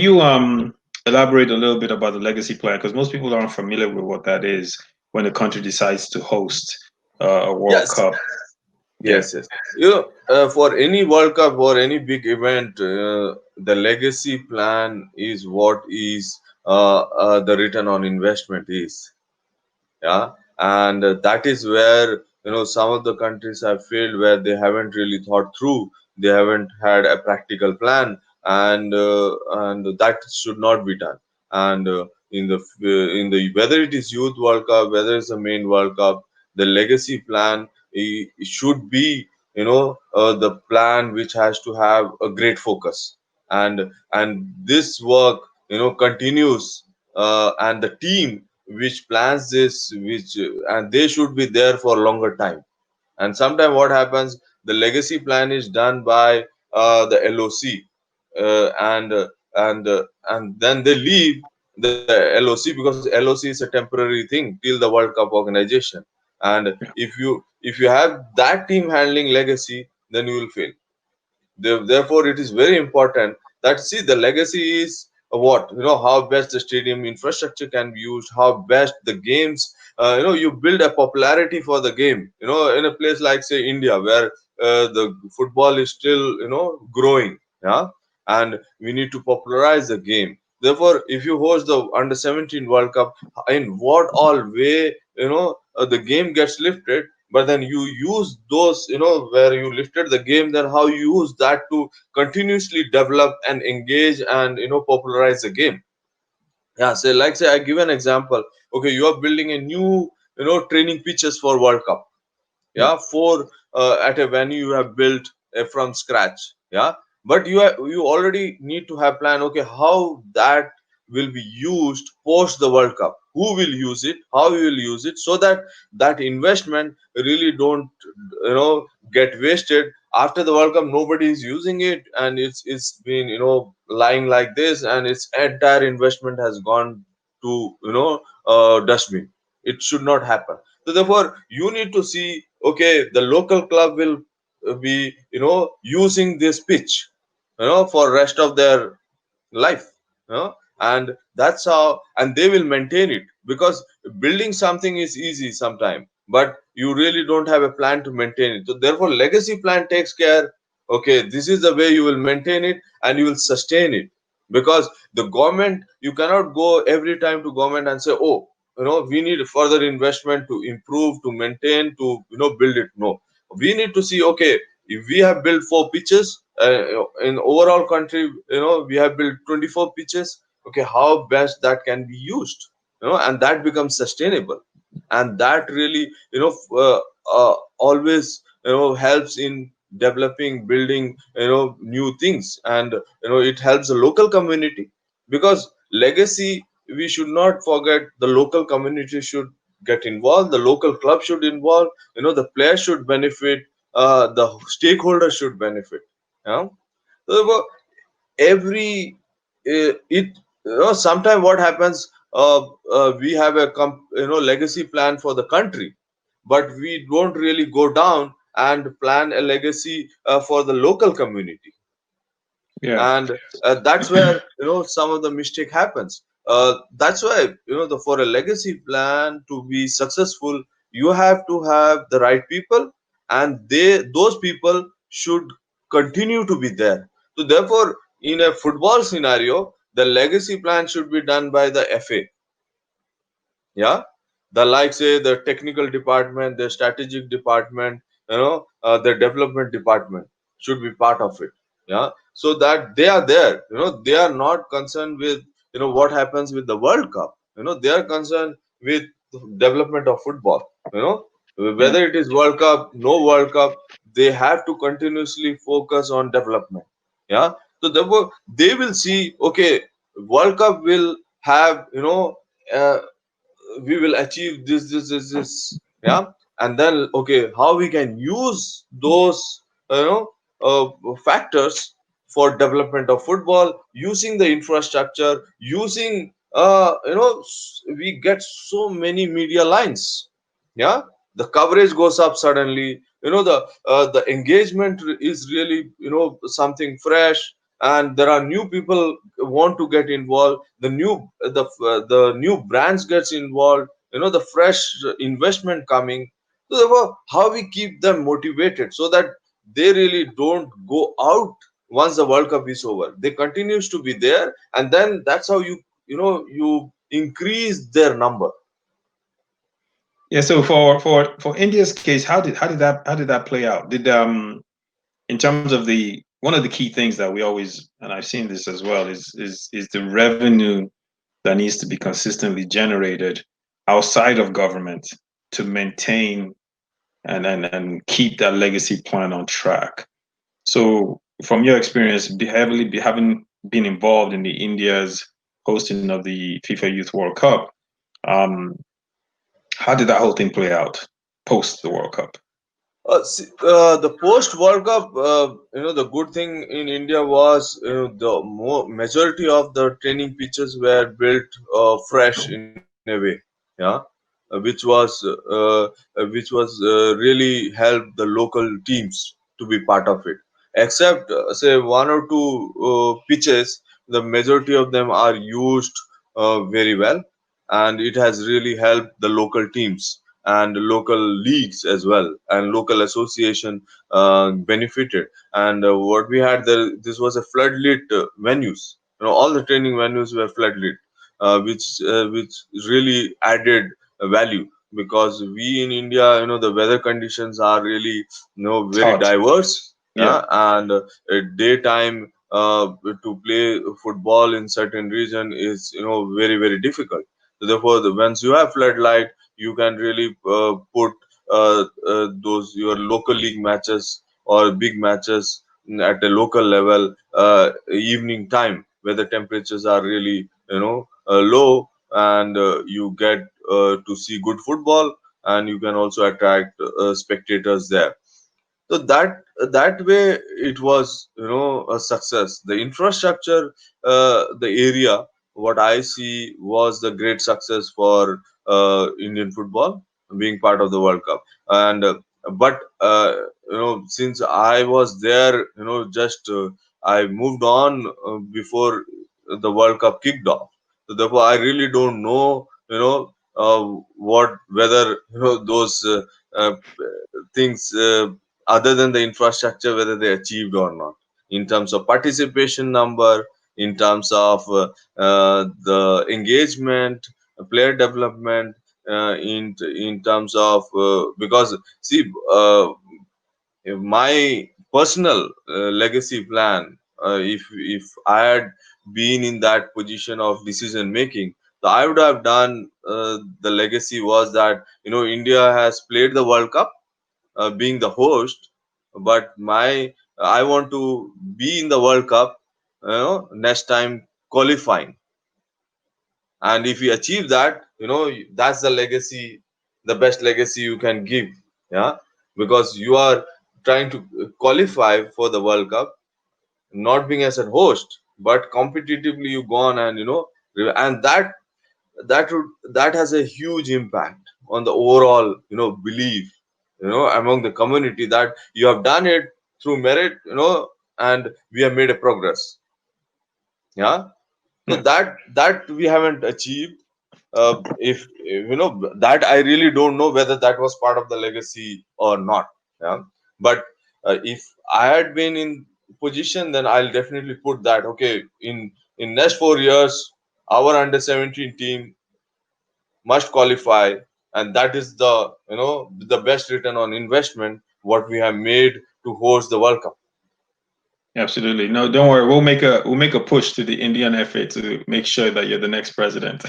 you elaborate a little bit about the legacy plan? Because most people aren't familiar with what that is when a country decides to host a World Yes, Cup. Yeah. yes. For any World Cup or any big event, the legacy plan is what is the return on investment is. Yeah, and that is where some of the countries have failed, where they haven't really thought through, they haven't had a practical plan, and that should not be done. And in the whether it is youth World Cup, whether it's the main World Cup, the legacy plan should be the plan which has to have a great focus. And this work continues, and the team which plans this, which and they should be there for a longer time. And sometimes what happens, the legacy plan is done by the LOC, and then they leave the LOC, because LOC is a temporary thing till the World Cup organization. And if you have that team handling legacy, then you will fail. Therefore, it is very important that, see, the legacy is what, how best the stadium infrastructure can be used, how best the games, you build a popularity for the game. In a place like, say, India, where the football is still growing, yeah, and we need to popularize the game. Therefore, if you host the under 17 World Cup, in what all way the game gets lifted, but then you use those, where you lifted the game, then how you use that to continuously develop and engage and popularize the game. Yeah, say, like, say, I give an example. Okay, you are building a new training pitches for World Cup. Yeah. Yeah, for at a venue you have built from scratch. Yeah, but you already need to have plan. Okay, how that will be used post the World Cup, who will use it, how you will use it, so that that investment really don't get wasted. After the World Cup, nobody is using it, and it's been lying like this, and its entire investment has gone to dustbin. It should not happen. So therefore, you need to see, okay, the local club will be using this pitch for rest of their life, and that's how, and they will maintain it, because building something is easy sometime, but you really don't have a plan to maintain it. So therefore, legacy plan takes care, okay, this is the way you will maintain it and you will sustain it. Because the government, you cannot go every time to government and say, oh, we need further investment to improve, to maintain, to build it. No, we need to see, okay, if we have built 4 pitches in overall country, we have built 24 pitches. Okay, how best that can be used, and that becomes sustainable. And that really always helps in developing, building new things. And it helps the local community, because legacy, we should not forget, the local community should get involved, the local club should involve, the players should benefit, the stakeholders should benefit. Yeah. So every it sometime what happens, we have a legacy plan for the country, but we don't really go down and plan a legacy for the local community. Yeah. And that's where some of the mistake happens. That's why for a legacy plan to be successful, you have to have the right people, and those people should continue to be there. So therefore, in a football scenario, the legacy plan should be done by the FA. Yeah, the, like, say, the technical department, the strategic department, the development department should be part of it. Yeah, so that they are there, they are not concerned with what happens with the World Cup. They are concerned with development of football. Yeah. Whether it is World Cup, no World Cup, they have to continuously focus on development. Yeah, so therefore they will see, okay, World Cup will have uh, we will achieve this. Yeah, and then, okay, how we can use those factors for development of football, using the infrastructure, using we get so many media lines. Yeah, the coverage goes up suddenly, the engagement is really something fresh. and there are new people want to get involved. The new brands gets involved. The fresh investment coming. So therefore, how we keep them motivated so that they really don't go out once the World Cup is over. They continues to be there, and then that's how you increase their number. Yeah. So for India's case, how did that play out? Did in terms of the one of the key things that we always, and I've seen this as well, is the revenue that needs to be consistently generated outside of government to maintain and keep that legacy plan on track. So, from your experience, having been involved in the India's hosting of the FIFA Youth World Cup, um, how did that whole thing play out post the World Cup? The post World Cup, the good thing in India was the majority of the training pitches were built fresh in a way, yeah, which was really helped the local teams to be part of it. Except say one or two pitches, the majority of them are used very well, and it has really helped the local teams and local leagues as well, and local association benefited. And what we had there, this was a floodlit venues. All the training venues were floodlit, which really added value, because we in India, the weather conditions are really It's very hot. diverse, Yeah, and daytime to play football in certain region is very very difficult. So therefore, once you have floodlight, you can really put those your local league matches or big matches at a local level, evening time, where the temperatures are really low, and you get to see good football, and you can also attract spectators there. So that way it was a success. The infrastructure, the area, what I see was the great success for Indian football being part of the World Cup. And but since I was there, just I moved on before the World Cup kicked off. So therefore I really don't know what whether those uh, things, other than the infrastructure, whether they achieved or not, in terms of participation number, in terms of the engagement, player development, in terms of because see, my personal legacy plan, if I had been in that position of decision making, so I would have done, the legacy was that India has played the World Cup, being the host, but my I want to be in the World Cup, next time qualifying. And if you achieve that, that's the legacy, the best legacy you can give, yeah, because you are trying to qualify for the World Cup, not being as a host, but competitively you go on, and and that has a huge impact on the overall belief among the community that you have done it through merit, and we have made a progress, yeah. So yeah, that we haven't achieved. If that, I really don't know whether that was part of the legacy or not, yeah. But if I had been in position, then I'll definitely put that, okay, in next 4 years our under 17 team must qualify, and that is the best return on investment what we have made to host the World Cup. absolutely. No, don't worry. We'll make a push to the Indian FA to make sure that you're the next president.